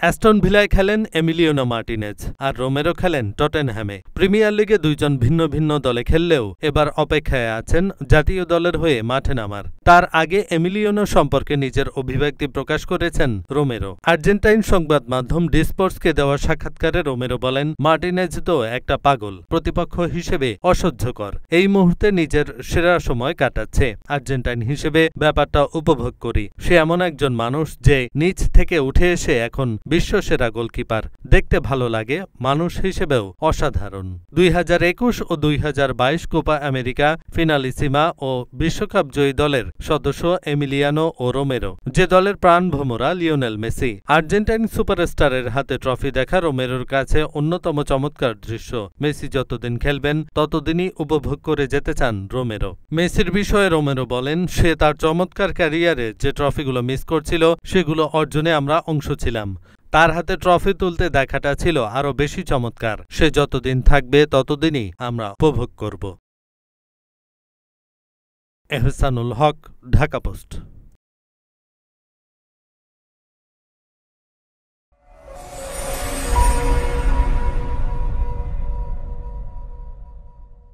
Aston ভিলায় খেলেন Emiliano Martinez, আর Romero খেলেন টটেনহ্যামে। Premier লিগে দুইজন ভিন্ন ভিন্ন দলে খেললেও এবার অপেক্ষায় আছেন জাতীয় দলের হয়ে মাঠে নামার। তার আগে এমিলিয়ানো সম্পর্কে নিজের অভিব্যক্তি প্রকাশ করেছেন রোমেরো। আর্জেন্টাইন সংবাদ মাধ্যম ডিস্পোর্টসকে দেওয়া সাক্ষাৎকারে রোমেরো বলেন, মার্টিনেজ তো একটা পাগল, প্রতিপক্ষ হিসেবে অসহ্যকর। এই মুহূর্তে নিজের সেরা সময় কাটাচ্ছে। আর্জেন্টাইন হিসেবে ব্যাপারটা উপভোগ করি। সে এমন একজন মানুষ যে নিচ থেকে উঠে এসে এখন বিশ্বসেরা গোলকিপার। দেখতে ভালো লাগে, মানুষ হিসেবেও অসাধারণ। 2021 ও 2022 কোপা আমেরিকা ফিনালিসিমা ও বিশ্বকাপ জয়ী দলের সদস্য এমিলিয়ানো ও রোমেরো, যে দলের প্রাণভোমরা লিওনেল মেসি। আর্জেন্টাইন সুপারস্টারের হাতে ট্রফি দেখা রোমেরোর কাছে অন্যতম চমৎকার দৃশ্য। মেসি যতদিন খেলবেন ততদিনই উপভোগ করে যেতে চান রোমেরো। মেসির বিষয়ে রোমেরো বলেন, সে তার চমৎকার ক্যারিয়ারে যে ট্রফিগুলো মিস করছিল সেগুলো অর্জনে আমরা অংশ ছিলাম। তার হাতে ট্রফি তুলতে দেখাটা ছিল আরও বেশি চমৎকার। সে যতদিন থাকবে ততদিনই আমরা উপভোগ করব। এহসানুল হক, ঢাকা পোস্ট।